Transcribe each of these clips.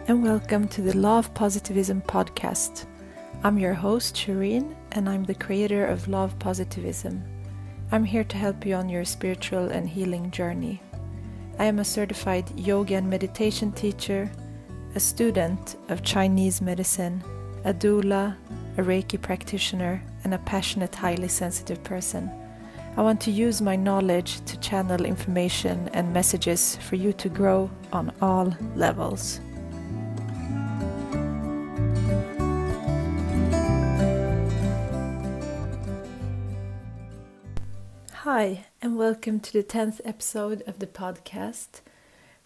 and welcome to the Law of Positivism podcast. I'm your host, Shireen, and I'm the creator of Law of Positivism. I'm here to help you on your spiritual and healing journey. I am a certified yoga and meditation teacher, a student of Chinese medicine, a doula, a Reiki practitioner, and a passionate, highly sensitive person. I want to use my knowledge to channel information and messages for you to grow on all levels. Hi, and welcome to the 10th episode of the podcast.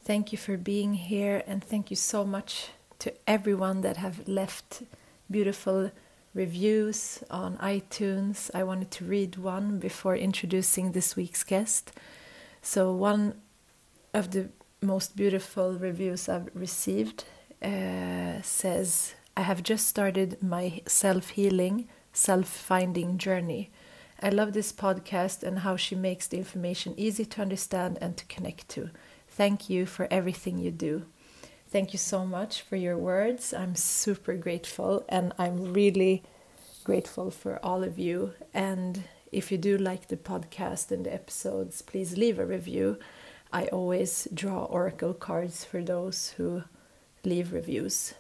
Thank you for being here, and thank you so much to everyone that have left beautiful reviews on iTunes. I wanted to read one before introducing this week's guest. So one of the most beautiful reviews I've received says, I have just started my self-healing, self-finding journey. I love this podcast and how she makes the information easy to understand and to connect to. Thank you for everything you do. Thank you so much for your words. I'm super grateful, and I'm really grateful for all of you. And if you do like the podcast and the episodes, please leave a review. I always draw oracle cards for those who leave reviews.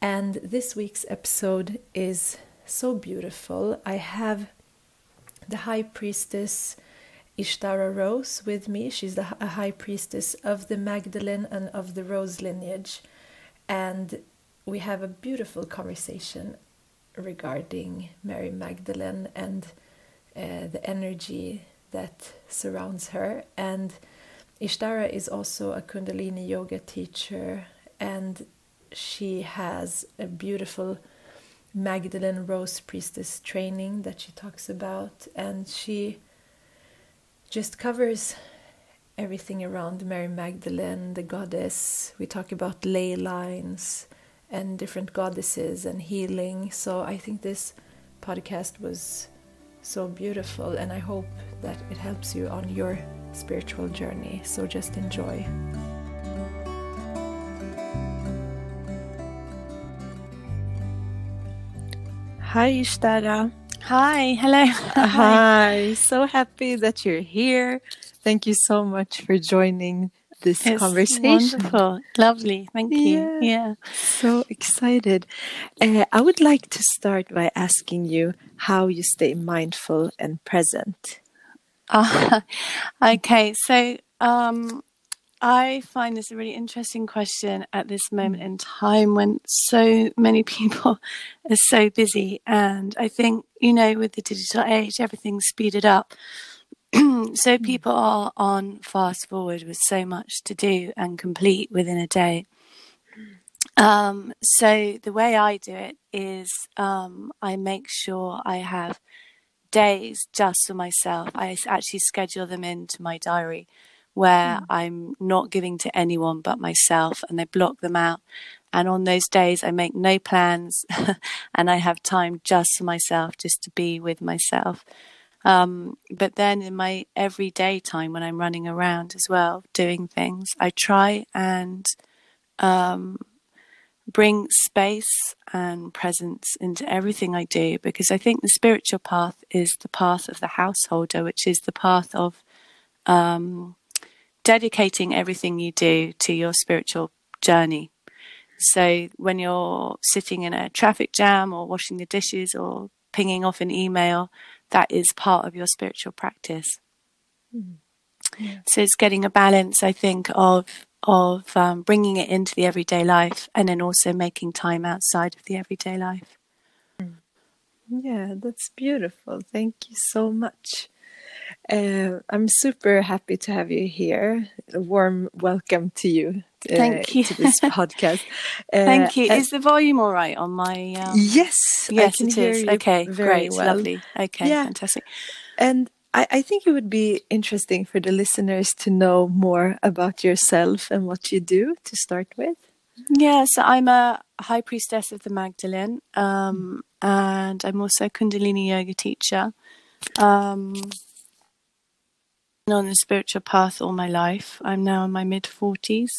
And this week's episode is so beautiful. I have the High Priestess Ishtara Rose with me. She's a High Priestess of the Magdalene and of the Rose lineage. And we have a beautiful conversation regarding Mary Magdalene and the energy that surrounds her. And Ishtara is also a Kundalini Yoga teacher, and she has a beautiful Magdalene Rose Priestess training that she talks about, and she just covers everything around Mary Magdalene, the goddess. We talk about ley lines and different goddesses and healing. So I think this podcast was so beautiful, and I hope that it helps you on your spiritual journey. So just enjoy. Hi, Ishtara. Hi, hello. Hi, so happy that you're here. Thank you so much for joining this conversation. Wonderful, lovely, thank you. Yeah, so excited. I would like to start by asking you how you stay mindful and present. Okay, so I find this a really interesting question at this moment in time when so many people are so busy. And I think, with the digital age, everything's speeded up. So people are on fast forward with so much to do and complete within a day. So the way I do it is I make sure I have days just for myself. I actually schedule them into my diary where I'm not giving to anyone but myself, and I block them out. And on those days I make no plans and I have time just for myself, just to be with myself. But then in my everyday time when I'm running around as well, doing things, I try and bring space and presence into everything I do, because I think the spiritual path is the path of the householder, which is the path of dedicating everything you do to your spiritual journey. So when you're sitting in a traffic jam or washing the dishes or pinging off an email, that is part of your spiritual practice. So it's getting a balance, I think, of bringing it into the everyday life, and then also making time outside of the everyday life. Yeah, that's beautiful. Thank you so much. I'm super happy to have you here. A warm welcome to you. Thank you. To this podcast. Thank you. Is the volume all right on my? Yes, I can it hear is. you Okay, very great, well. Lovely. Okay, fantastic. And I think it would be interesting for the listeners to know more about yourself and what you do to start with. Yeah, so I'm a High Priestess of the Magdalene, and I'm also a Kundalini Yoga teacher. on the spiritual path all my life. I'm now in my mid-40s.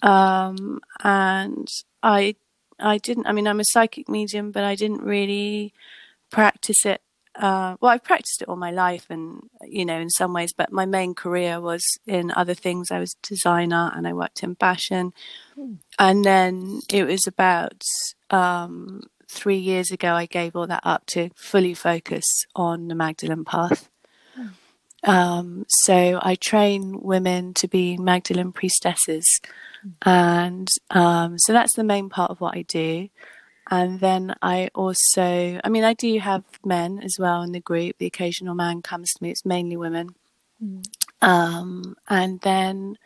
And I didn't, I mean, I'm a psychic medium, but I didn't really practice it. Well, I've practiced it all my life and, you know, in some ways, but my main career was in other things. I was a designer and I worked in fashion. And then it was about 3 years ago, I gave all that up to fully focus on the Magdalene path. So I train women to be Magdalene priestesses. And so that's the main part of what I do. And then I also, I mean, I do have men as well in the group. The occasional man comes to me. It's mainly women. And then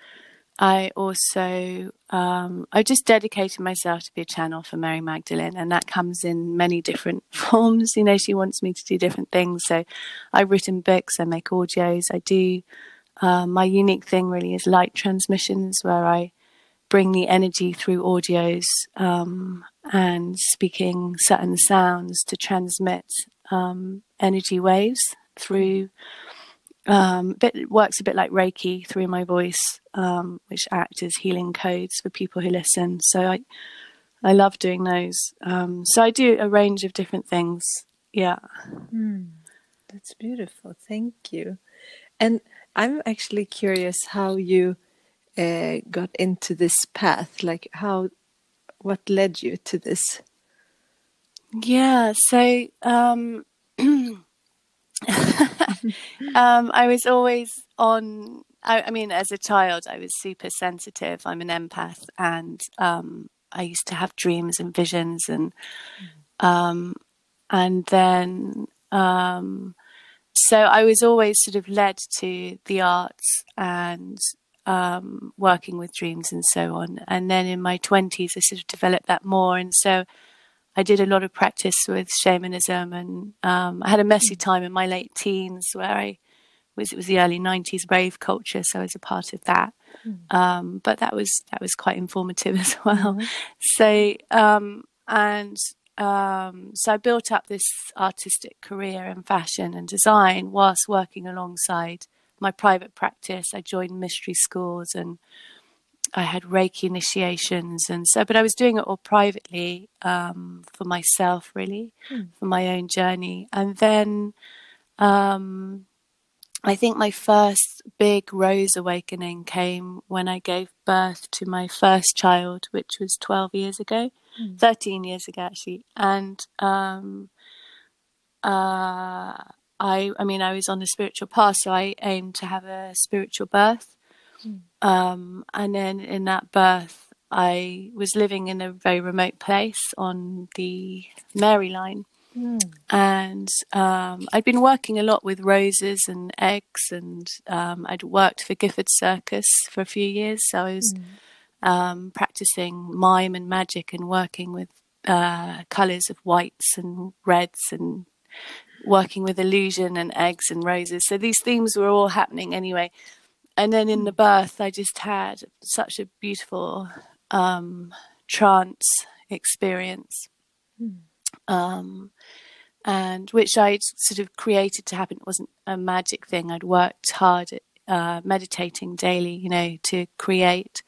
I also, I just dedicated myself to be a channel for Mary Magdalene, and that comes in many different forms. You know, she wants me to do different things. So I've written books, I make audios, I do, my unique thing really is light transmissions, where I bring the energy through audios, and speaking certain sounds to transmit, energy waves through, it works a bit like Reiki through my voice, which act as healing codes for people who listen. So I love doing those. So I do a range of different things. Yeah. That's beautiful. Thank you. And I'm actually curious how you got into this path. Like what led you to this? Yeah. So, I was always on, I mean, as a child, I was super sensitive. I'm an empath, and I used to have dreams and visions, and then so I was always sort of led to the arts and working with dreams and so on. And then in my 20s, I sort of developed that more, and so I did a lot of practice with shamanism, and I had a messy time in my late teens where it was the early 90s rave culture, so I was a part of that. But that was quite informative as well. So so I built up this artistic career in fashion and design whilst working alongside my private practice. I joined mystery schools and I had Reiki initiations, and so, but I was doing it all privately, for myself, really, for my own journey. And then I think my first big rose awakening came when I gave birth to my first child, which was 12 years ago, 13 years ago actually. And I mean, I was on a spiritual path, so I aimed to have a spiritual birth. And then in that birth, I was living in a very remote place on the Mary Line. And I'd been working a lot with roses and eggs, and I'd worked for Gifford Circus for a few years. So I was practicing mime and magic and working with colours of whites and reds and working with illusion and eggs and roses. So these themes were all happening anyway. And then in the birth, I just had such a beautiful trance experience, and which I'd sort of created to happen. It wasn't a magic thing. I'd worked hard at meditating daily, you know, to create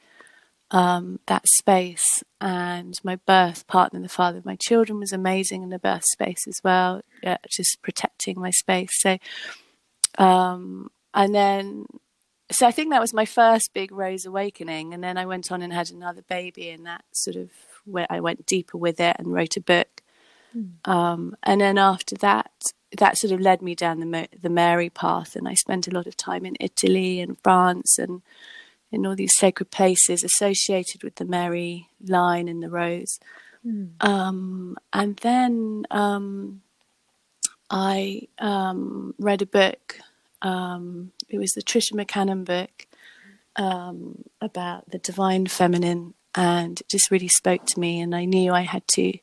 that space. And my birth partner, the father of my children, was amazing in the birth space as well, just protecting my space. So, and then, so I think that was my first big rose awakening. And then I went on and had another baby, and that sort of where I went deeper with it and wrote a book. And then after that, that sort of led me down the Mary path. And I spent a lot of time in Italy and France and in all these sacred places associated with the Mary line and the rose. And then I read a book. It was the Trisha McCannon book about the divine feminine, and it just really spoke to me. And I knew I had to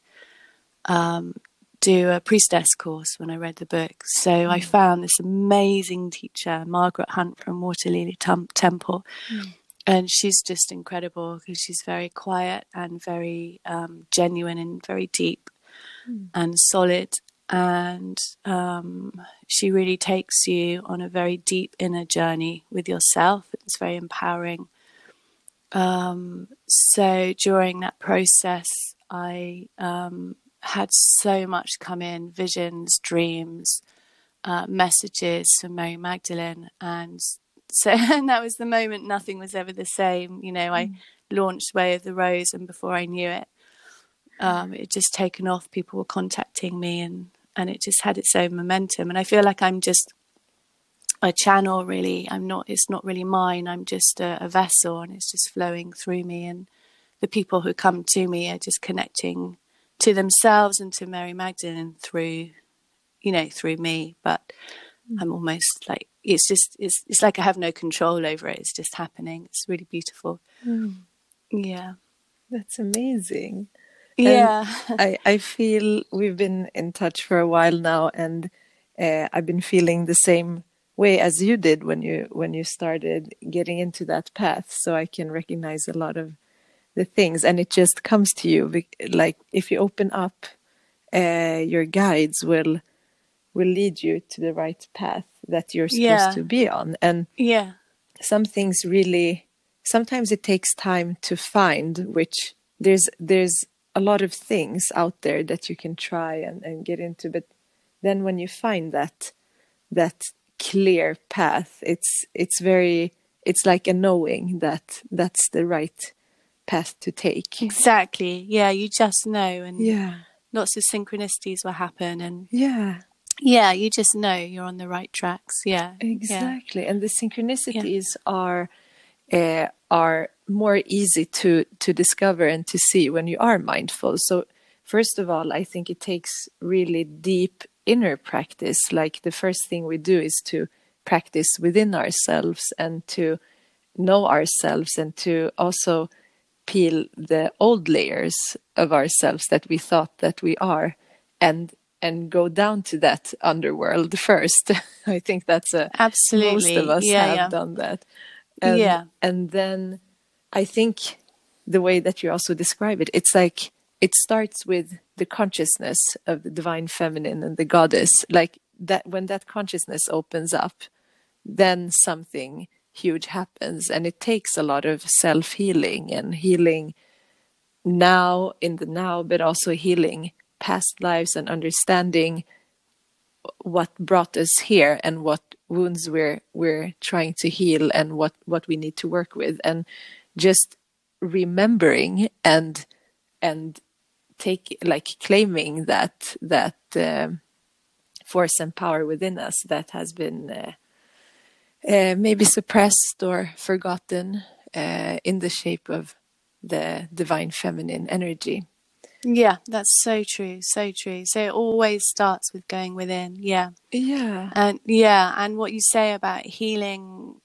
do a priestess course when I read the book. So I found this amazing teacher, Margaret Hunt from Waterlily Temple. And she's just incredible because she's very quiet and very genuine and very deep and solid. and she really takes you on a very deep inner journey with yourself. It's very empowering. So during that process, I had so much come in, visions, dreams, messages from Mary Magdalene. And so and that was the moment nothing was ever the same. You know, I launched Way of the Rose, and before I knew it, it had just taken off. People were contacting me, and it just had its own momentum. And I feel like I'm just a channel, really. It's not really mine. I'm just a vessel, and it's just flowing through me. And the people who come to me are just connecting to themselves and to Mary Magdalene through me. But I'm almost like, it's like I have no control over it. It's just happening. It's really beautiful. Yeah. That's amazing. Yeah. And I feel we've been in touch for a while now, and I've been feeling the same way as you did when you started getting into that path. So I can recognize a lot of the things, and it just comes to you. Like if you open up, your guides will lead you to the right path that you're supposed to be on. And some things really, sometimes it takes time to find, which there's a lot of things out there that you can try and get into. But then when you find that clear path, it's like a knowing that that's the right path to take. Exactly. Yeah, you just know, and lots of synchronicities will happen, and you just know you're on the right tracks. Exactly. And the synchronicities are more easy to discover and to see when you are mindful. So first of all, I think it takes really deep inner practice. Like the first thing we do is to practice within ourselves and to know ourselves, and to also peel the old layers of ourselves that we thought that we are, and go down to that underworld first. I think that's absolutely, most of us have done that. And then I think the way that you also describe it, it's like it starts with the consciousness of the divine feminine and the goddess. Like that, when that consciousness opens up, then something huge happens, and it takes a lot of self-healing and healing now in the now, but also healing past lives and understanding what brought us here and what wounds we're trying to heal, and what we need to work with, and just remembering and claiming that force and power within us that has been maybe suppressed or forgotten in the shape of the divine feminine energy. Yeah, that's so true, so true. So it always starts with going within. And what you say about healing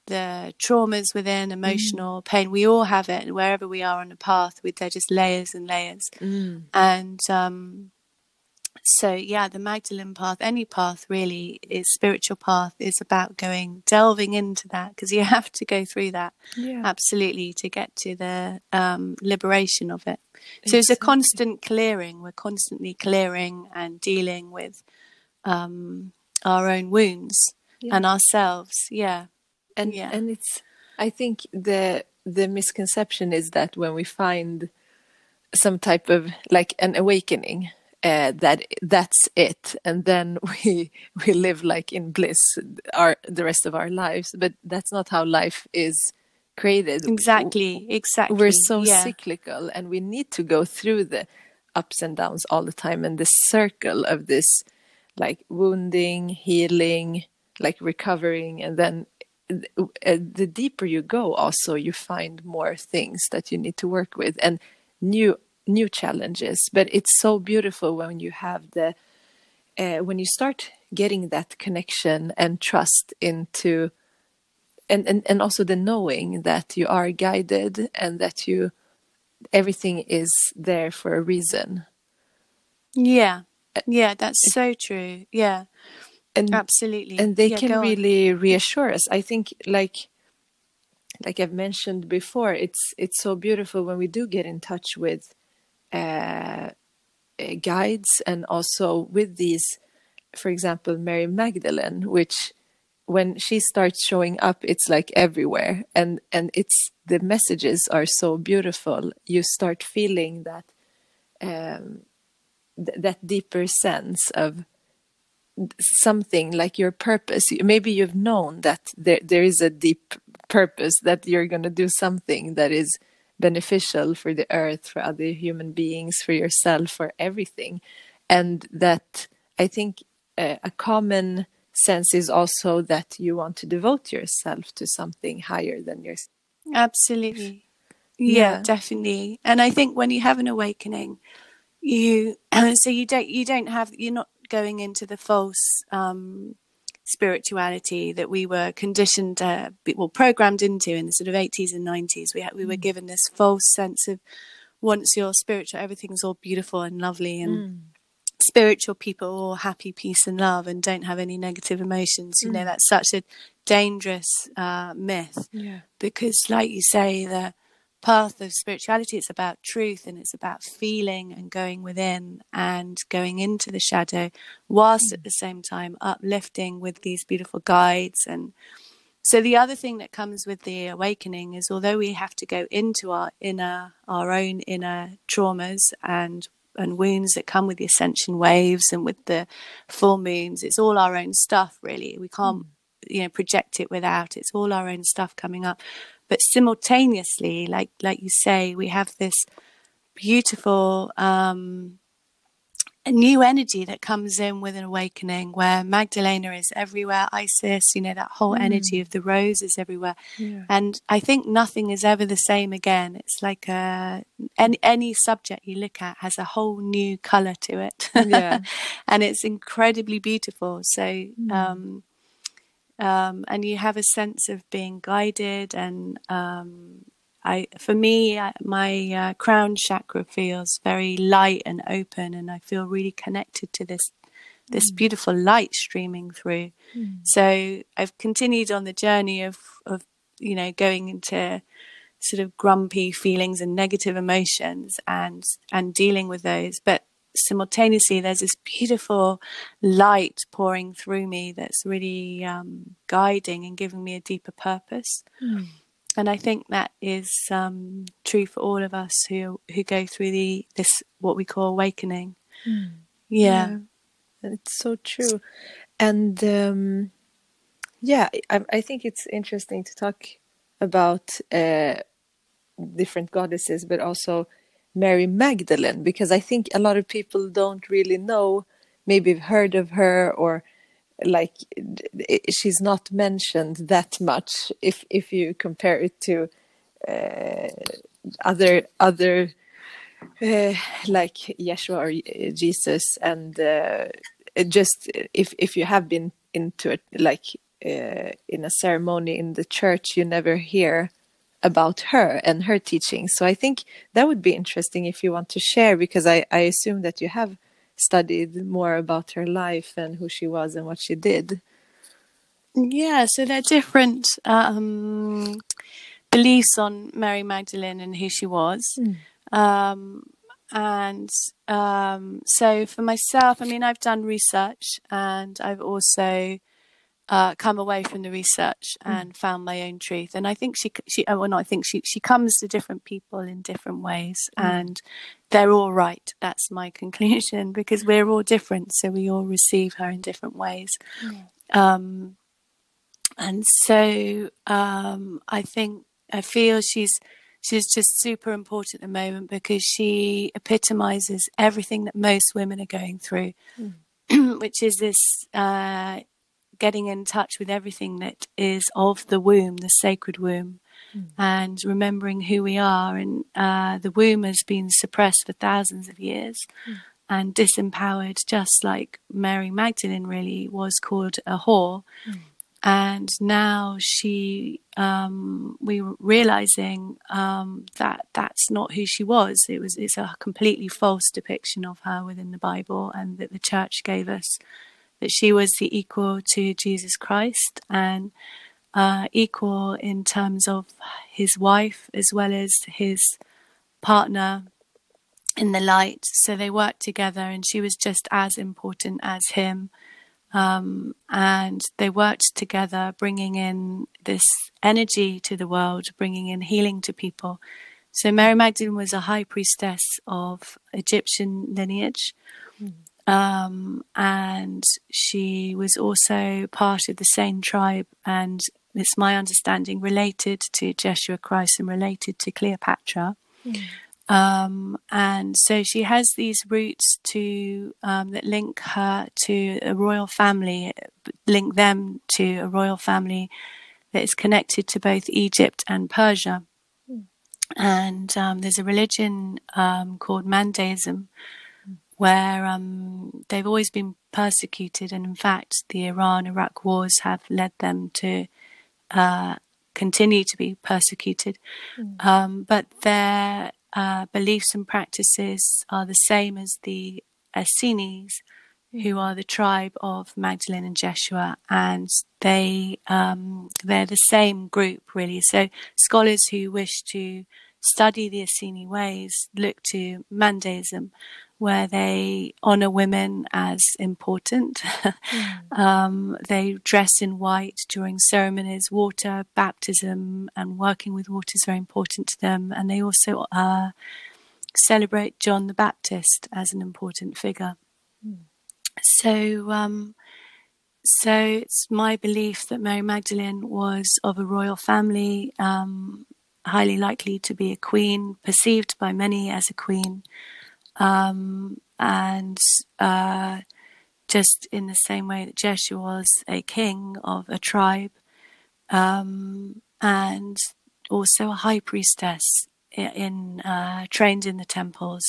the traumas within, emotional pain, we all have it, and wherever we are on the path, they're just layers and layers. And so the Magdalene path, any path really, is spiritual path, is about delving into that, because you have to go through that absolutely to get to the liberation of it. So it's a constant clearing. We're constantly clearing and dealing with our own wounds and ourselves. And it's, I think the misconception is that when we find some type of like an awakening, that's it, and then we live like in bliss the rest of our lives. But that's not how life is created. Exactly. We're so cyclical, and we need to go through the ups and downs all the time, and the circle of this, like wounding, healing, like recovering, and then the deeper you go, also you find more things that you need to work with, and new challenges. But it's so beautiful when you have when you start getting that connection and trust into, and also the knowing that you are guided, and that everything is there for a reason. That's so true. Absolutely. And they can really reassure us. I think like I've mentioned before, it's so beautiful when we do get in touch with guides, and also with these, for example, Mary Magdalene, which when she starts showing up, it's like everywhere, and it's the messages are so beautiful. You start feeling that that deeper sense of something like your purpose. Maybe you've known that there is a deep purpose, that you're going to do something that is beneficial for the earth, for other human beings, for yourself, for everything. And that, I think, a common sense is also that you want to devote yourself to something higher than yourself. Absolutely. Yeah, definitely. And I think when you have an awakening, you're not going into the false spirituality that we were conditioned, programmed into in the sort of 80s and 90s. We were given this false sense of, once you're spiritual, everything's all beautiful and lovely, and spiritual people are all happy, peace and love, and don't have any negative emotions. You know, that's such a dangerous myth, because, like you say, the path of spirituality, it's about truth, and it's about feeling and going within and going into the shadow, whilst at the same time uplifting with these beautiful guides. And so the other thing that comes with the awakening is, although we have to go into our own inner traumas and wounds that come with the ascension waves and with the full moons, it's all our own stuff, really. We can't project it without. It's all our own stuff coming up. But simultaneously, like you say, we have this beautiful new energy that comes in with an awakening, where Magdalena is everywhere, Isis, that whole energy of the rose is everywhere. And I think nothing is ever the same again. It's like any subject you look at has a whole new color to it. And it's incredibly beautiful. So and you have a sense of being guided, and my crown chakra feels very light and open, and I feel really connected to this beautiful light streaming through. So I've continued on the journey of going into sort of grumpy feelings and negative emotions and dealing with those, but simultaneously there's this beautiful light pouring through me that's really guiding and giving me a deeper purpose. And I think that is true for all of us who go through this what we call awakening. It's so true. And I think it's interesting to talk about different goddesses, but also Mary Magdalene, because I think a lot of people don't really know, maybe have heard of her, or like she's not mentioned that much if you compare it to other like Yeshua or Jesus, and just if you have been into it, like in a ceremony in the church, you never hear about her and her teachings. So I think that would be interesting if you want to share, because I assume that you have studied more about her life and who she was and what she did. So there are different beliefs on Mary Magdalene and who she was. So for myself, I mean, I've done research, and I've also come away from the research and found my own truth. And I think she comes to different people in different ways, and they're all right. That's my conclusion, because we're all different, so we all receive her in different ways. And so I feel she's just super important at the moment, because she epitomizes everything that most women are going through, which is this getting in touch with everything that is of the womb, the sacred womb, and remembering who we are. And the womb has been suppressed for thousands of years and disempowered, just like Mary Magdalene really was called a whore. And now we were realizing that that's not who she was. It's a completely false depiction of her within the Bible, and that the church gave us, that she was the equal to Jesus Christ, and equal in terms of his wife as well as his partner, in the light. So they worked together, and she was just as important as him. And they worked together, bringing in this energy to the world, bringing in healing to people. So Mary Magdalene was a high priestess of Egyptian lineage. And she was also part of the same tribe, and it's my understanding related to Jeshua Christ and related to Cleopatra. And so she has these roots that link her to a royal family, link them to a royal family that is connected to both Egypt and Persia. And there's a religion called Mandaism, where they've always been persecuted, and in fact the Iran-Iraq wars have led them to continue to be persecuted. But their beliefs and practices are the same as the Essenes, who are the tribe of Magdalene and Jeshua, and they're the same group, really. So scholars who wish to study the Essene ways look to Mandaism, where they honor women as important. They dress in white during ceremonies. Water, baptism, and working with water is very important to them. And they also celebrate John the Baptist as an important figure. So it's my belief that Mary Magdalene was of a royal family, highly likely to be a queen, perceived by many as a queen. And just in the same way that Jeshua was a king of a tribe, and also a high priestess trained in the temples,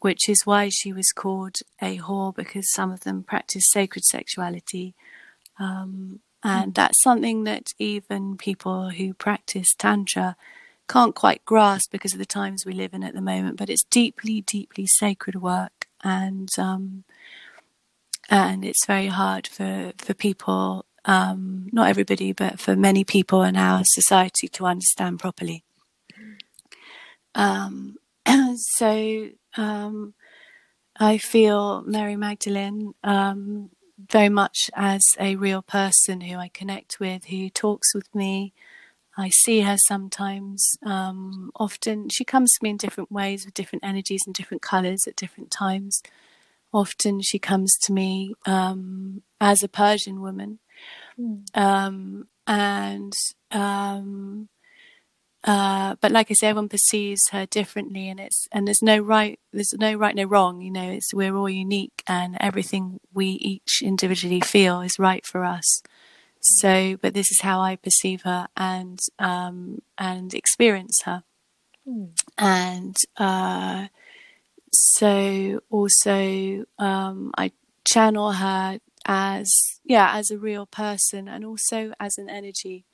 which is why she was called a whore, because some of them practice sacred sexuality. And that's something that even people who practice Tantra can't quite grasp because of the times we live in at the moment, but it's deeply, deeply sacred work, and it's very hard for people, not everybody, but for many people in our society to understand properly. So I feel Mary Magdalene very much as a real person who I connect with, who talks with me. I see her sometimes. Often she comes to me in different ways, with different energies and different colours at different times. Often she comes to me as a Persian woman, but like I say, everyone perceives her differently, and there's no right, no wrong. You know, we're all unique, and everything we each individually feel is right for us. So, but this is how I perceive her and experience her. And so also I channel her as a real person, and also as an energy.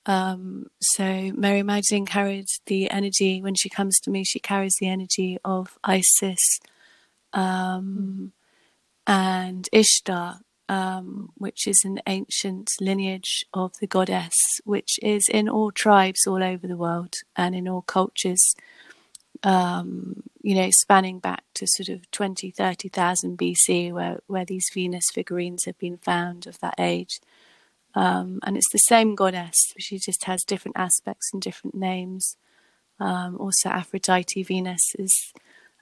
So Mary Magdalene carried the energy, when she comes to me, she carries the energy of Isis and Ishtar, which is an ancient lineage of the goddess, which is in all tribes all over the world and in all cultures, spanning back to sort of 30,000 BC, where these Venus figurines have been found of that age. And it's the same goddess, she just has different aspects and different names. Also Aphrodite, Venus, is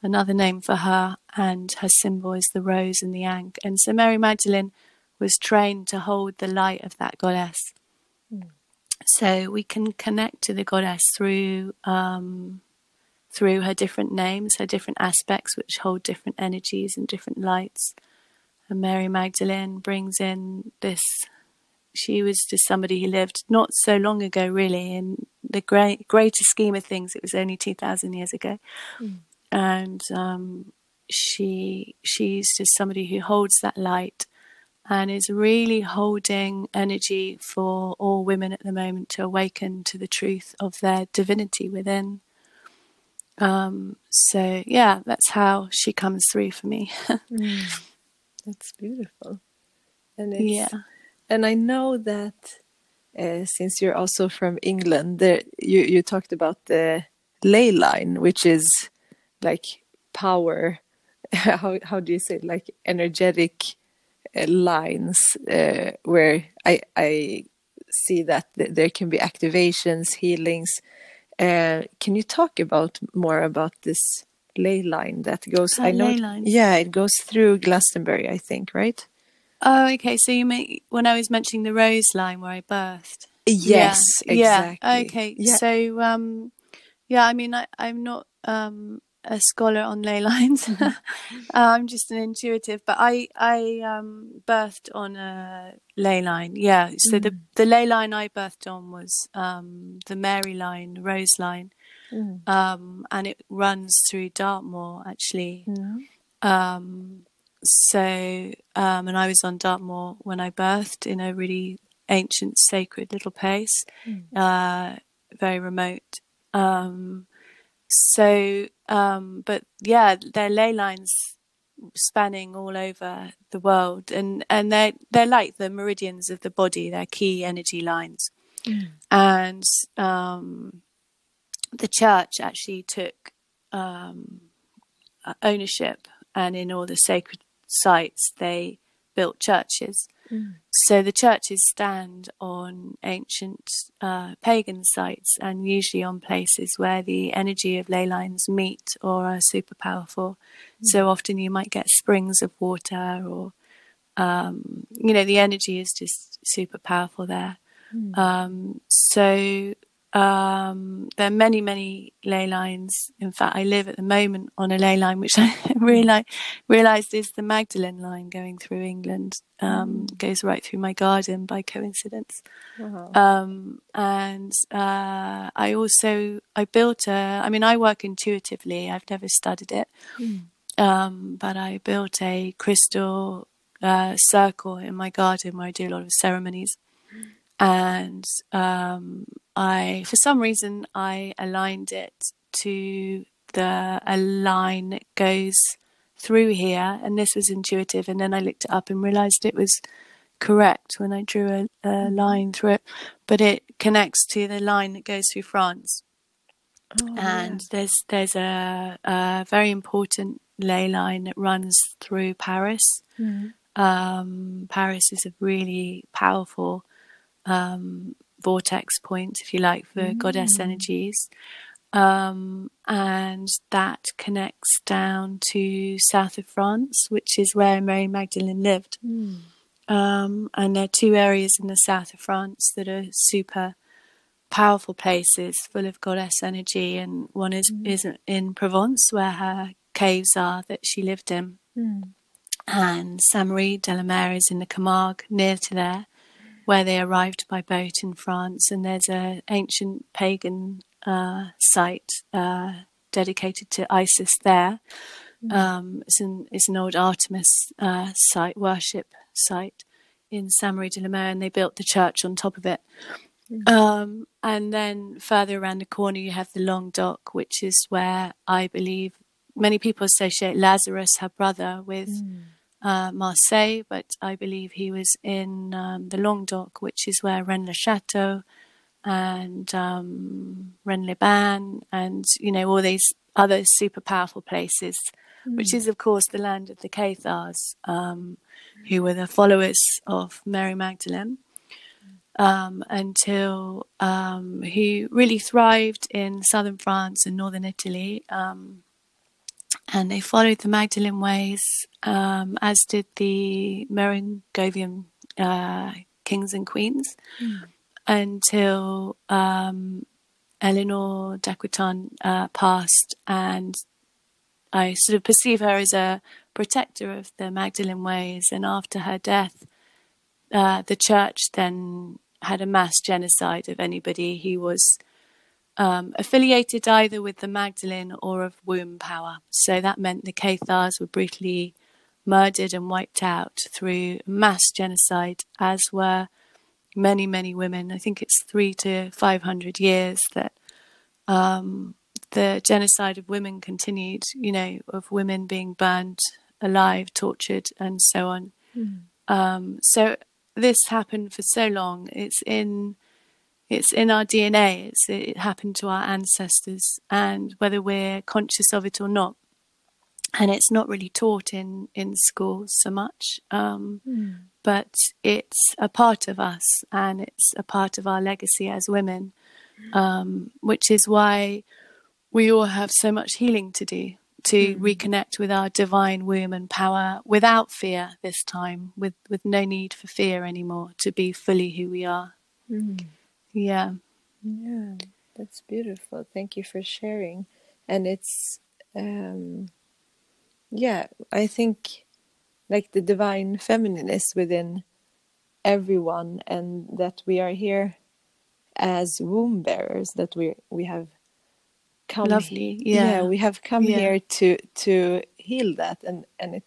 another name for her, and her symbol is the rose and the ankh. And so Mary Magdalene was trained to hold the light of that goddess. So we can connect to the goddess through her different names, her different aspects, which hold different energies and different lights. And Mary Magdalene brings in this. She was just somebody who lived not so long ago, really, in the greater scheme of things. It was only 2,000 years ago. And she's just somebody who holds that light and is really holding energy for all women at the moment to awaken to the truth of their divinity within. So, yeah, that's how she comes through for me. That's beautiful. And I know that since you're also from England, you talked about the ley line, which is like power, how do you say it? Like energetic lines, where I see that there can be activations, healings. Can you talk more about this ley line that goes? I know, Ley lines. yeah, it goes through Glastonbury, I think, right? Oh, okay. So you mean when I was mentioning the rose line where I birthed? Yes, exactly. Yeah. Okay. Yeah. So yeah. I mean, I'm not a scholar on ley lines. I'm just an intuitive, but I birthed on a ley line. Yeah. So the ley line I birthed on was the Mary line, Rose line, and it runs through Dartmoor actually. So and I was on Dartmoor when I birthed in a really ancient, sacred little place, very remote. But yeah, they're ley lines spanning all over the world, and they're like the meridians of the body. They're key energy lines, and the church actually took ownership, and in all the sacred sites they built churches. So the churches stand on ancient pagan sites, and usually on places where the energy of ley lines meet or are super powerful. So often you might get springs of water, or the energy is just super powerful there. There are many, many ley lines. In fact, I live at the moment on a ley line, which I realised is the Magdalene line going through England. Goes right through my garden by coincidence. Wow. And I built I work intuitively. I've never studied it. But I built a crystal circle in my garden where I do a lot of ceremonies. And for some reason, I aligned it to a line that goes through here, and this was intuitive. And then I looked it up and realized it was correct when I drew a line through it, but it connects to the line that goes through France. And there's a very important ley line that runs through Paris. Paris is a really powerful vortex point, if you like, for goddess energies, and that connects down to south of France, which is where Mary Magdalene lived. And there are two areas in the south of France that are super powerful places full of goddess energy, and one is in Provence, where her caves are that she lived in, and Saint-Marie-de-la-Mer is in the Camargue, near to there, where they arrived by boat in France. And there's an ancient pagan site dedicated to Isis there. It's an old Artemis site, worship site in Saint-Marie-de-la-Mer, and they built the church on top of it. And then further around the corner you have the Languedoc, which is where I believe many people associate Lazarus, her brother, with Marseille, but I believe he was in the Languedoc, which is where Rennes-le-Château and Rennes-les-Bains and all these other super powerful places, which is of course the land of the Cathars, who were the followers of Mary Magdalene, until who really thrived in southern France and northern Italy. And they followed the Magdalene ways, as did the Merovingian kings and queens, until Eleanor d'Aquitaine passed. And I sort of perceive her as a protector of the Magdalene ways. And after her death, the church then had a mass genocide of anybody who was affiliated either with the Magdalene or of womb power. So that meant the Cathars were brutally murdered and wiped out through mass genocide, as were many, many women. I think it's 300 to 500 years that the genocide of women continued, of women being burned alive, tortured, and so on. So this happened for so long. It's in our DNA. It happened to our ancestors, and whether we're conscious of it or not, and it's not really taught in schools so much. But it's a part of us, and it's a part of our legacy as women, which is why we all have so much healing to do, to reconnect with our divine womb and power without fear this time, with no need for fear anymore, to be fully who we are. Yeah. Yeah, that's beautiful. Thank you for sharing. And it's, I think like the divine feminine is within everyone, and that we are here as womb bearers, that we have come. Lovely. Yeah. We have come here to heal that, and it,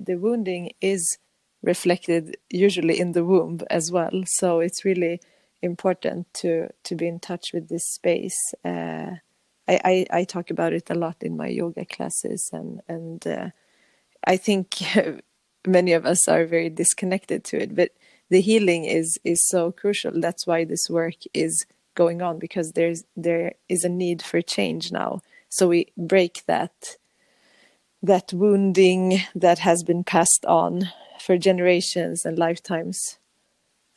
the wounding is reflected usually in the womb as well. So it's really important to be in touch with this space. I talk about it a lot in my yoga classes, and I think many of us are very disconnected to it, but the healing is so crucial. That's why this work is going on, because there is a need for change now. So we break that wounding that has been passed on for generations and lifetimes.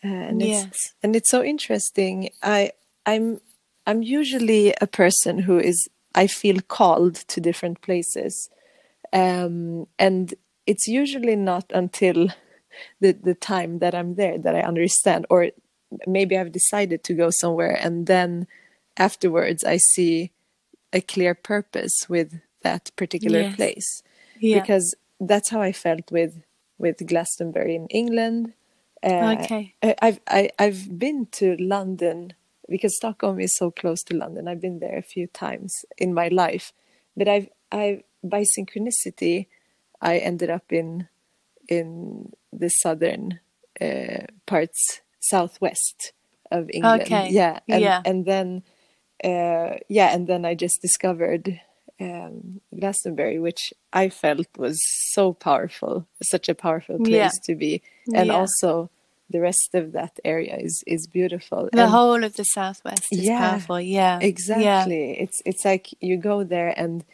And it's so interesting. I'm usually a person who I feel called to different places. And it's usually not until the time that I'm there that I understand, or maybe I've decided to go somewhere, and then afterwards I see a clear purpose with that particular place. Because that's how I felt with Glastonbury in England. I've been to London, because Stockholm is so close to London. I've been there a few times in my life, but I by synchronicity I ended up in the southern parts, southwest of England. And then I just discovered Glastonbury, which I felt was so powerful, such a powerful place to be. And also the rest of that area is beautiful. The whole of the southwest is powerful. Exactly. It's like you go there and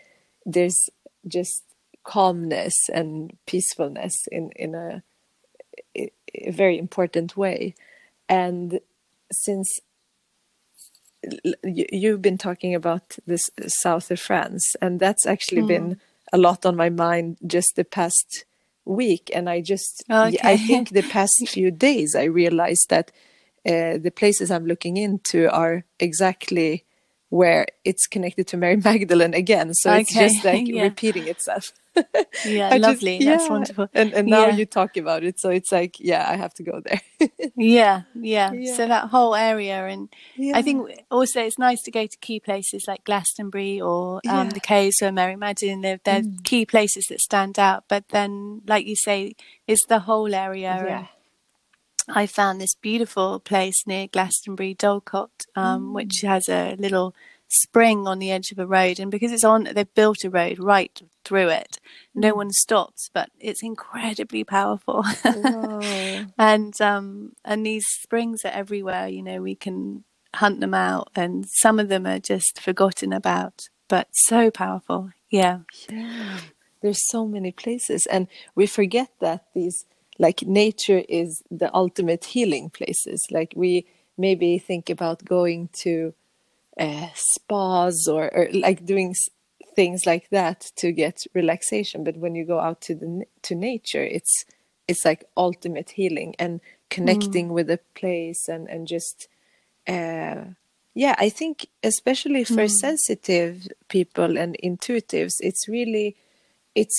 there's just calmness and peacefulness in a very important way. And since you've been talking about this south of France, and that's actually been a lot on my mind just the past week, and I think the past few days I realized that the places I'm looking into are exactly where it's connected to Mary Magdalene again. So it's just like repeating itself. Lovely. That's wonderful. And now you talk about it, so it's like, I have to go there. So that whole area, and I think also it's nice to go to key places like Glastonbury or the caves where Mary Magdalene lived. They're key places that stand out, but then, like you say, it's the whole area. I found this beautiful place near Glastonbury, Dorset, which has a little spring on the edge of a road, and because they've built a road right through it, no one stops, but it's incredibly powerful. And these springs are everywhere. We can hunt them out, and some of them are just forgotten about, but so powerful. There's so many places, and we forget that these, like, nature is the ultimate healing places. Like, we maybe think about going to spas or like doing things like that to get relaxation, but when you go out to nature, it's like ultimate healing and connecting with a place, and just I think especially for sensitive people and intuitives, it's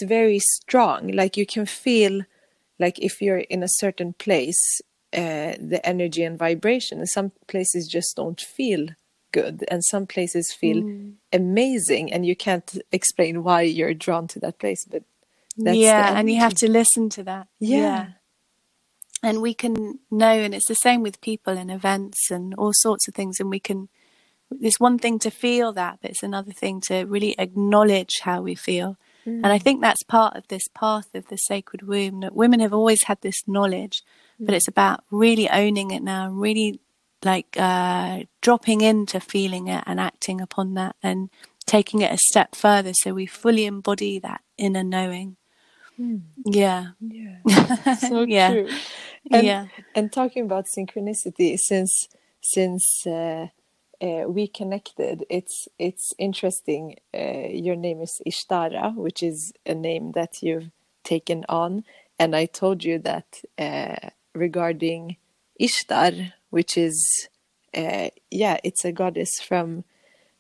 very strong. Like, you can feel like if you're in a certain place, the energy and vibration, and some places just don't feel good, and some places feel amazing, and you can't explain why you're drawn to that place, but that's and you have to listen to that. And we can know, and it's the same with people and events and all sorts of things, and it's one thing to feel that, but it's another thing to really acknowledge how we feel. And I think that's part of this path of the sacred womb, that women have always had this knowledge, but it's about really owning it now, really like dropping into feeling it and acting upon that, and taking it a step further so we fully embody that inner knowing. Yeah. So Yeah. true. Yeah. And talking about synchronicity, since we connected, it's interesting. Your name is Ishtara, which is a name that you've taken on, and I told you that regarding Ishtar, which is it's a goddess from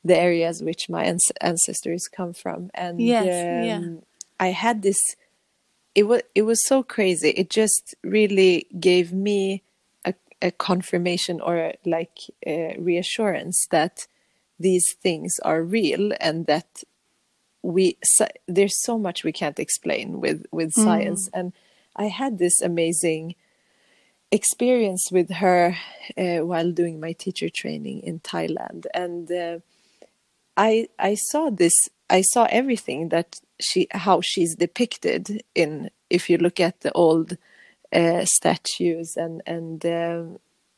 the areas which my ancestors come from, and Yes. Yeah. I had this. It was so crazy. It just really gave me a confirmation, or like a reassurance that these things are real, and that there's so much we can't explain with science. And I had this amazing experience with her while doing my teacher training in Thailand, and I saw this. I saw everything that how she's depicted in. If you look at the old statues, and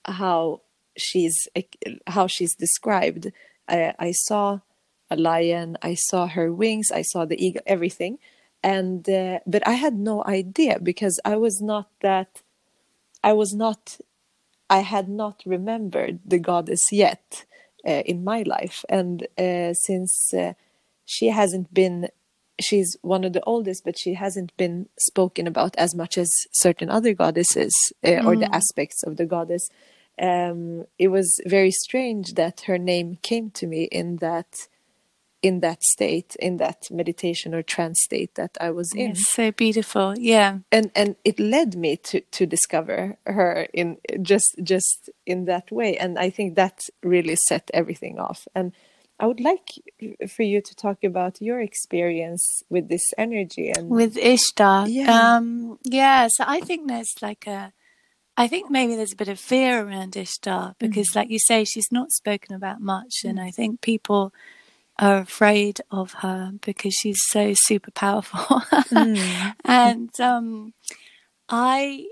how she's described, I saw a lion. I saw her wings. I saw the eagle. Everything, and but I had no idea, because I was not that. I was not. I had not remembered the goddess yet in my life, and since she hasn't been, she's one of the oldest, but she hasn't been spoken about as much as certain other goddesses, or the aspects of the goddess. It was very strange that her name came to me in that state, in that meditation or trance state that I was in. It's so beautiful. Yeah. And it led me to discover her in just in that way, and I think that really set everything off. And I would like for you to talk about your experience with this energy and with Ishtar. Yeah. So I think I think maybe there's a bit of fear around Ishtar, because like you say, she's not spoken about much, and I think people are afraid of her because she's so super powerful. And I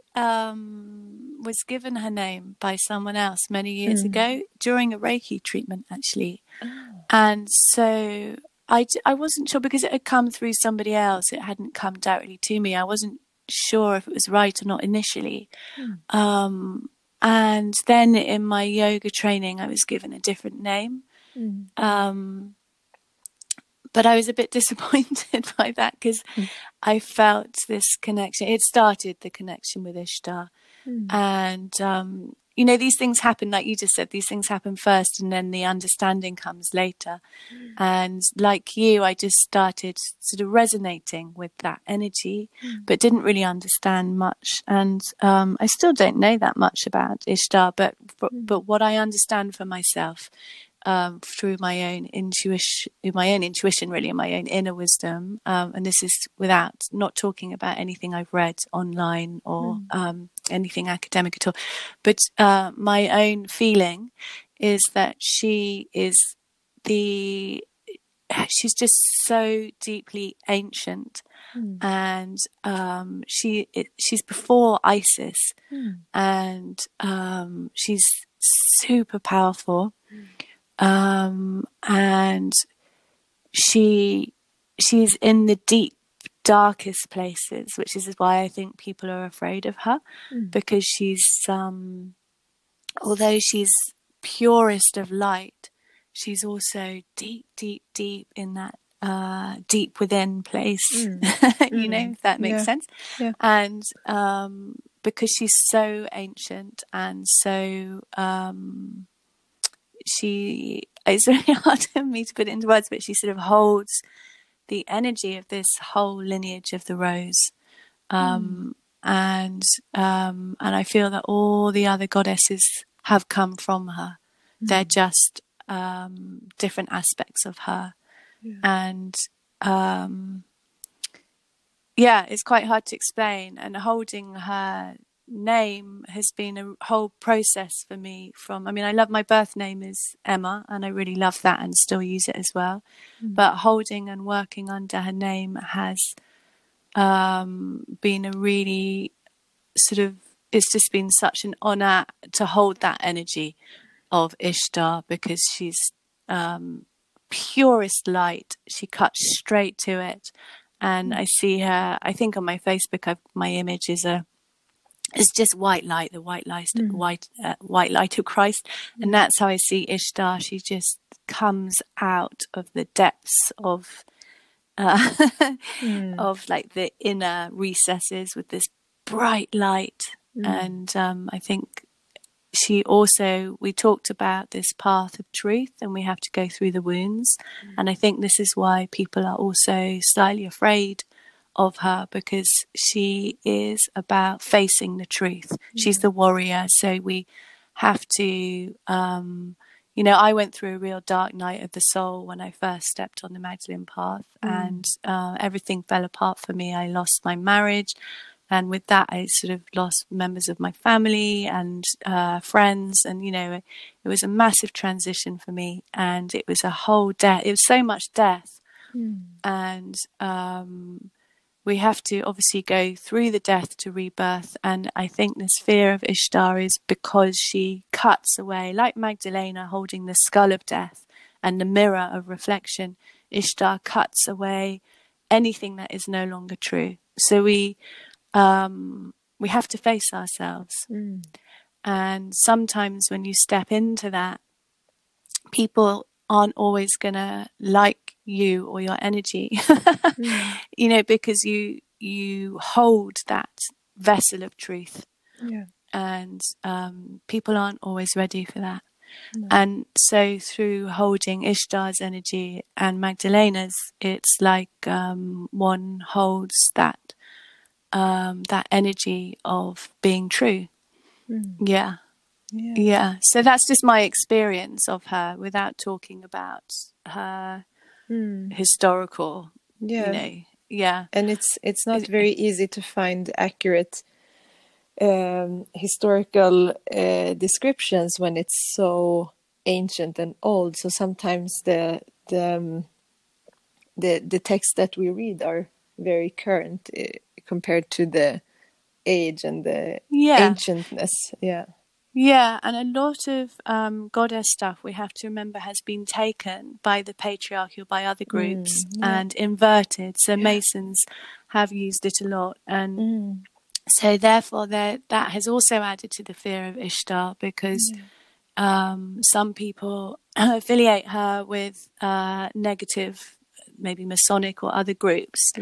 was given her name by someone else many years ago during a Reiki treatment, actually. And so I wasn't sure, because it had come through somebody else. It hadn't come directly to me. I wasn't sure if it was right or not initially. And then in my yoga training, I was given a different name. But I was a bit disappointed by that, because I felt this connection. It started the connection with Ishtar. And, these things happen, like you just said, these things happen first, and then the understanding comes later. And like you, I just started sort of resonating with that energy, but didn't really understand much. And I still don't know that much about Ishtar, but what I understand for myself, through my own intuition, really, and my own inner wisdom. And this is without not talking about anything I've read online or anything academic at all. But my own feeling is that she's just so deeply ancient, and she's before Isis, and she's super powerful. And she's in the deep, darkest places, which is why I think people are afraid of her, because she's, although she's purest of light, she's also deep, deep, deep in that deep within place. If that makes sense. Yeah. And because she's so ancient and so it's really hard for me to put it into words, but she sort of holds the energy of this whole lineage of the rose. And I feel that all the other goddesses have come from her. They're just different aspects of her. And it's quite hard to explain. And holding her name has been a whole process for me. I love, my birth name is Emma, and I really love that and still use it as well. But holding and working under her name has been a really it's just been such an honor to hold that energy of Ishtar, because she's purest light. She cuts straight to it. And I see her, I think on my Facebook, my image is just white light, the white light, white light of Christ. And that's how I see Ishtar. She just comes out of the depths of of like the inner recesses with this bright light. And I think we talked about this path of truth, and we have to go through the wounds. And I think this is why people are also slightly afraid of her, because she is about facing the truth. She's the warrior. So we have to, I went through a real dark night of the soul when I first stepped on the Magdalene path, and everything fell apart for me. I lost my marriage. And with that, I sort of lost members of my family and friends. And, it was a massive transition for me. And it was a whole death. It was so much death. And we have to obviously go through the death to rebirth. And I think this fear of Ishtar is because she cuts away, like Magdalena holding the skull of death and the mirror of reflection. Ishtar cuts away anything that is no longer true. So we have to face ourselves. And sometimes when you step into that, people aren't always going to like you or your energy, because you hold that vessel of truth. And people aren't always ready for that. And so through holding Ishtar's energy and Magdalena's, it's like one holds that energy of being true. So that's just my experience of her, without talking about her historical and it's not very easy to find accurate historical descriptions when it's so ancient and old. So sometimes the texts that we read are very current compared to the age and the ancientness. And a lot of goddess stuff, we have to remember, has been taken by the patriarchy or by other groups and inverted. So Masons have used it a lot, and so therefore that has also added to the fear of Ishtar, because some people affiliate her with negative, maybe Masonic or other groups.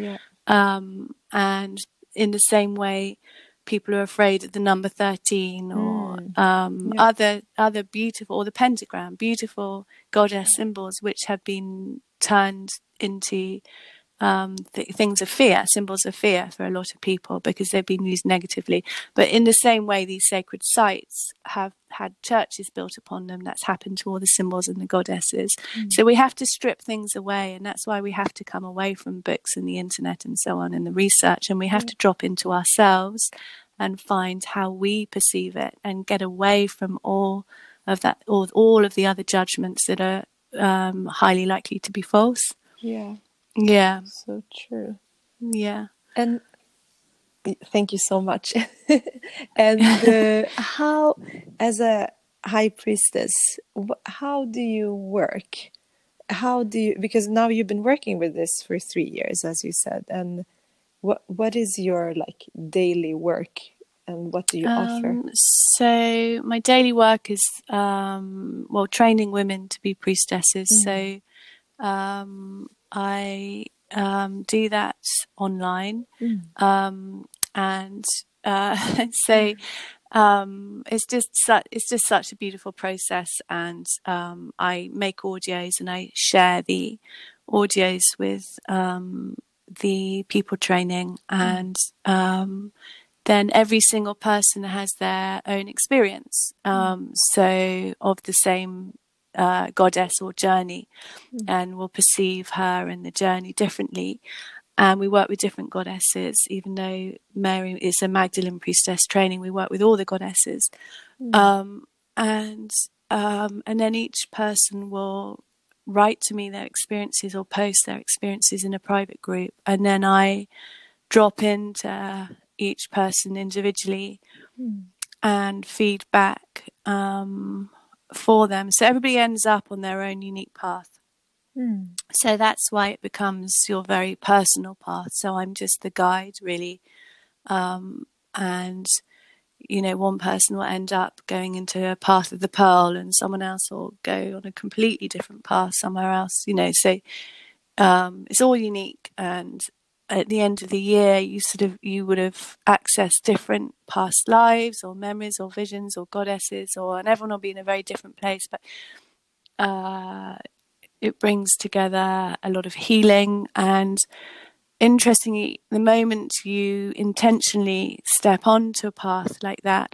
And in the same way, people are afraid of the number 13 or other beautiful, or the pentagram, beautiful goddess symbols, which have been turned into things of fear, symbols of fear for a lot of people, because they've been used negatively. But in the same way, these sacred sites have had churches built upon them. That's happened to all the symbols and the goddesses. So we have to strip things away, and that's why we have to come away from books and the internet and so on, and the research, and we have to drop into ourselves and find how we perceive it, and get away from all of that, all of the other judgments that are highly likely to be false. So true. And thank you so much. And how, as a high priestess, how do you work? Because now you've been working with this for 3 years, as you said, and what is your daily work, and what do you offer? So my daily work is training women to be priestesses. So I do that online, and so it's just such a beautiful process. And I make audios, and I share the audios with the people training, and then every single person has their own experience, so of the same goddess or journey, and will perceive her and the journey differently. And we work with different goddesses. Even though Mary is a Magdalene priestess training, we work with all the goddesses. And then each person will write to me their experiences or post their experiences in a private group, and then I drop into each person individually and feed back for them. So everybody ends up on their own unique path. So that's why it becomes your very personal path. So I'm just the guide, really. And, you know, one person will end up going into a path of the pearl and someone else will go on a completely different path somewhere else, you know. So it's all unique. And at the end of the year, you would have accessed different past lives or memories or visions or goddesses, and everyone will be in a very different place. But it brings together a lot of healing. And interestingly, the moment you intentionally step onto a path like that,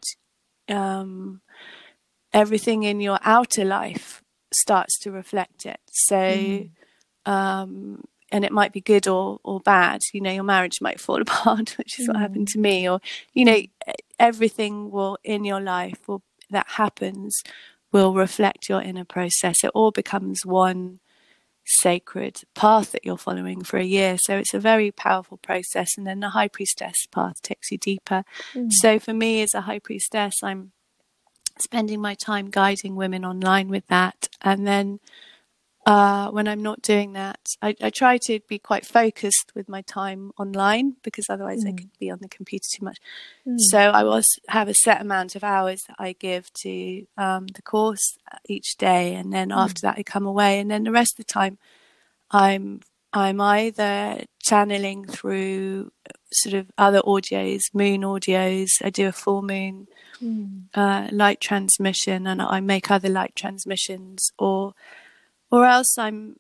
everything in your outer life starts to reflect it. So, and it might be good or bad. You know, your marriage might fall apart, which is what happened to me. Or, you know, everything in your life that happens will reflect your inner process. It all becomes one sacred path that you're following for a year. So it's a very powerful process. And then the High Priestess path takes you deeper. So for me as a High Priestess, I'm spending my time guiding women online with that. And then when I'm not doing that, I try to be quite focused with my time online, because otherwise I could be on the computer too much. So I have a set amount of hours that I give to the course each day, and then after that I come away, and then the rest of the time I'm either channeling through sort of other audios, moon audios. I do a full moon light transmission, and I make other light transmissions, or else I'm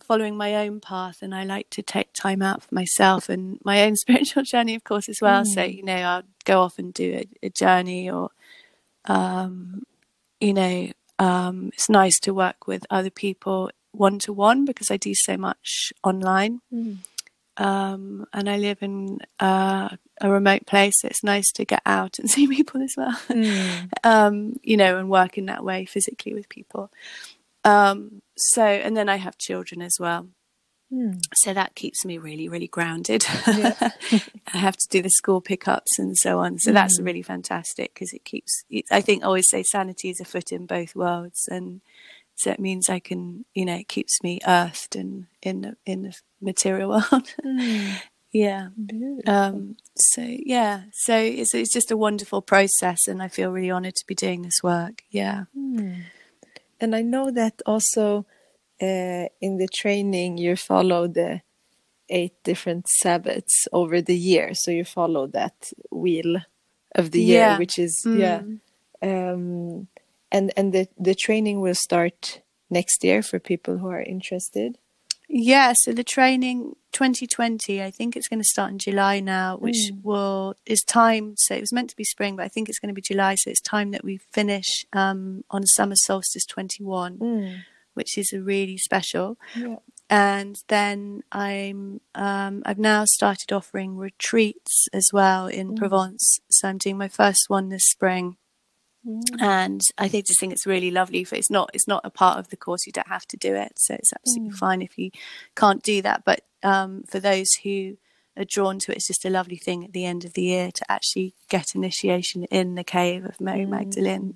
following my own path, and I like to take time out for myself and my own spiritual journey, of course, as well. So, you know, I'll go off and do a journey, or, you know, it's nice to work with other people one-to-one, because I do so much online. And I live in a remote place, so it's nice to get out and see people as well, you know, and work in that way physically with people. So, and then I have children as well. So that keeps me really, really grounded. I have to do the school pickups and so on. So that's really fantastic, because I think I always say sanity is a foot in both worlds. And so it means I can, you know, it keeps me earthed and in the material world. So it's just a wonderful process, and I feel really honored to be doing this work. And I know that also in the training you follow the 8 different Sabbaths over the year. So you follow that wheel of the year, which is and the training will start next year for people who are interested. So the training 2020, I think it's going to start in July now, which is time. So it was meant to be spring, but I think it's going to be July. So it's time that we finish on summer solstice 21, which is a really special. And then I've now started offering retreats as well in Provence. So I'm doing my first one this spring. And I just think it's really lovely. It's not a part of the course. You don't have to do it, so it's absolutely fine if you can't do that. But for those who are drawn to it, it's just a lovely thing at the end of the year to actually get initiation in the cave of Mary Magdalene.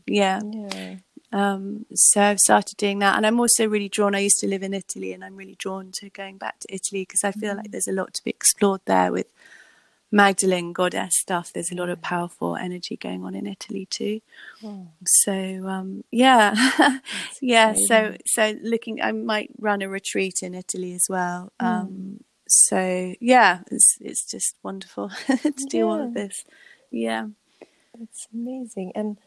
So I've started doing that, and I'm also really drawn. I used to live in Italy, and I'm really drawn to going back to Italy, because I feel like there's a lot to be explored there with Magdalene goddess stuff. There's a lot of powerful energy going on in Italy too. So so looking, I might run a retreat in Italy as well. So it's just wonderful to do all of this. That's amazing. And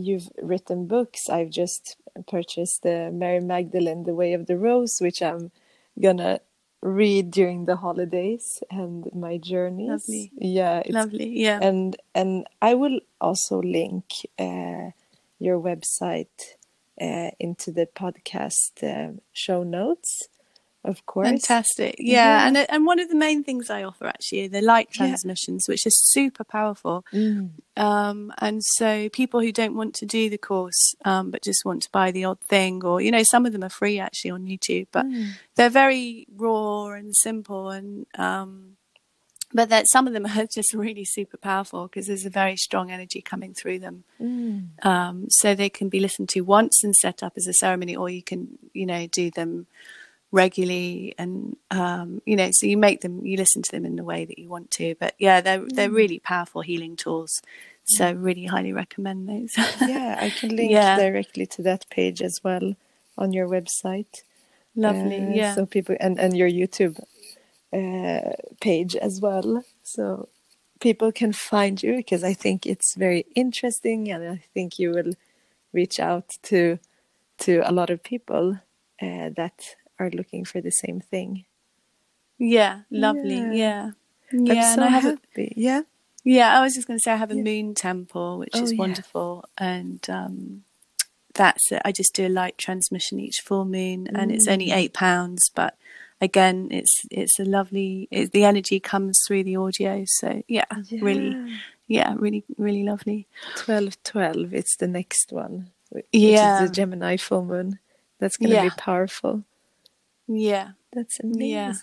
you've written books. I've just purchased the Mary Magdalene, The Way of the Rose, which I'm gonna read during the holidays and my journeys. Lovely. Lovely. And I will also link your website into the podcast show notes, of course. Fantastic. And one of the main things I offer actually are the light transmissions, which are super powerful. And so people who don't want to do the course but just want to buy the odd thing, or, you know, some of them are free actually on YouTube, but they're very raw and simple, and but that some of them are just really super powerful because there's a very strong energy coming through them. So they can be listened to once and set up as a ceremony, or you can, do them regularly, and so you listen to them in the way that you want to. But yeah, they're really powerful healing tools. So really highly recommend those. Yeah, I can link directly to that page as well on your website. Lovely, yeah. So people and your YouTube page as well, so people can find you, because I think it's very interesting, and I think you will reach out to a lot of people that are looking for the same thing. Yeah, lovely. Yeah. I'm so happy. Yeah, I was just going to say I have a moon temple, which is wonderful, and that's it. I just do a light transmission each full moon, and it's only £8, but again, it's a lovely. The energy comes through the audio, so really, really lovely. 12/12. It's the next one, which is the Gemini full moon. That's going to be powerful. Yeah, that's amazing. Yeah.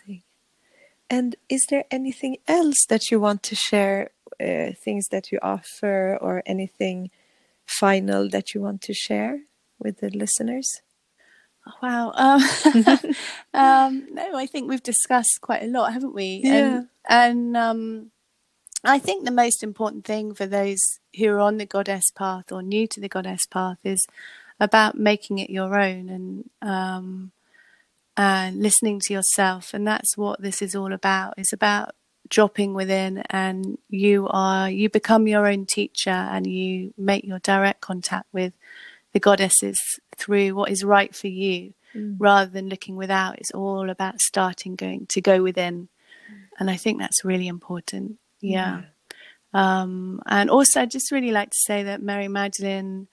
And is there anything else that you want to share? Things that you offer, or anything final that you want to share with the listeners? Wow. No, I think we've discussed quite a lot, haven't we? Yeah. And I think the most important thing for those who are on the goddess path or new to the goddess path is about making it your own, and listening to yourself. And that's what this is all about. It's about dropping within, and you become your own teacher, and you make your direct contact with the goddesses through what is right for you, rather than looking without. It's all about to go within. And I think that's really important. Yeah. And also I'd just really like to say that Mary Magdalene,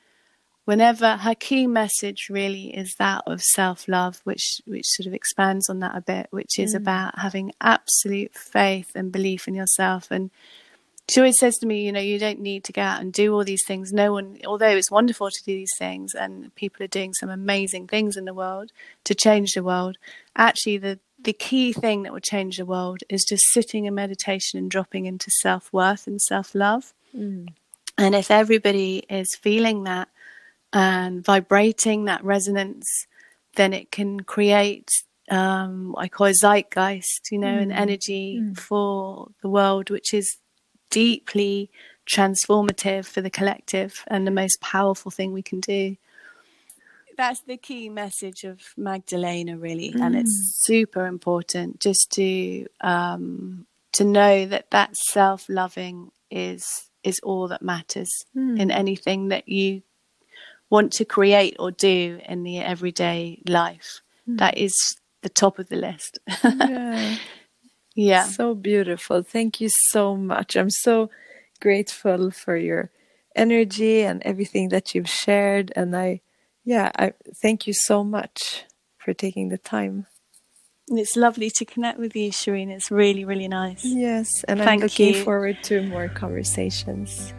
whenever her key message really is that of self-love, which sort of expands on that a bit, which is about having absolute faith and belief in yourself. And she always says to me, you don't need to go out and do all these things. No one, although it's wonderful to do these things, and people are doing some amazing things in the world to change the world, actually the key thing that will change the world is just sitting in meditation and dropping into self-worth and self-love. And if everybody is feeling that and vibrating that resonance, then it can create I call it zeitgeist, an energy for the world, which is deeply transformative for the collective and the most powerful thing we can do. That's the key message of Magdalena, really, and it's super important just to know that self-loving is all that matters in anything that you want to create or do in the everyday life. That is the top of the list. Yeah. So beautiful. Thank you so much. I'm so grateful for your energy and everything that you've shared. And I thank you so much for taking the time. It's lovely to connect with you, Shireen. It's really, really nice. Yes, and I'm looking forward to more conversations.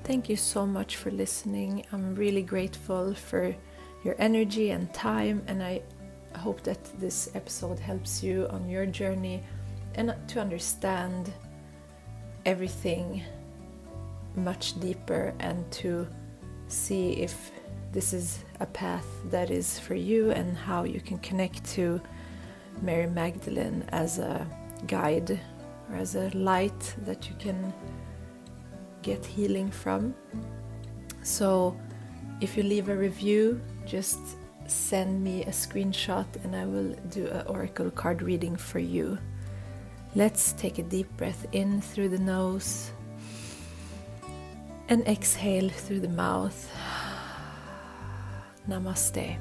Thank you so much for listening. I'm really grateful for your energy and time, and I hope that this episode helps you on your journey and to understand everything much deeper, and to see if this is a path that is for you, and how you can connect to Mary Magdalene as a guide or as a light that you can get healing from. So if you leave a review, just send me a screenshot and I will do an oracle card reading for you. Let's take a deep breath in through the nose and exhale through the mouth. Namaste.